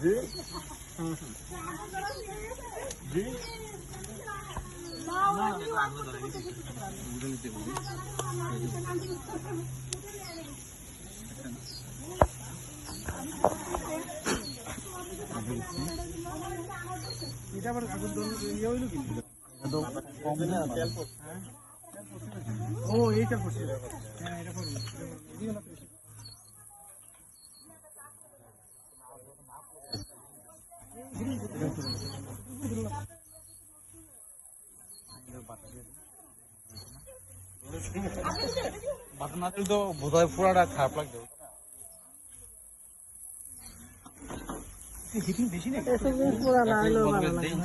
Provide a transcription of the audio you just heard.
জি জি এটা আবার আগুন ইয়ে হইল কি ও এইটা করছে হ্যাঁ এটা করবো বাটন না দিলে তো বোধহয় পুরাটা খারাপ লাগবে। হিটিং বেশি না পুরা না হলেও ভালো লাগে।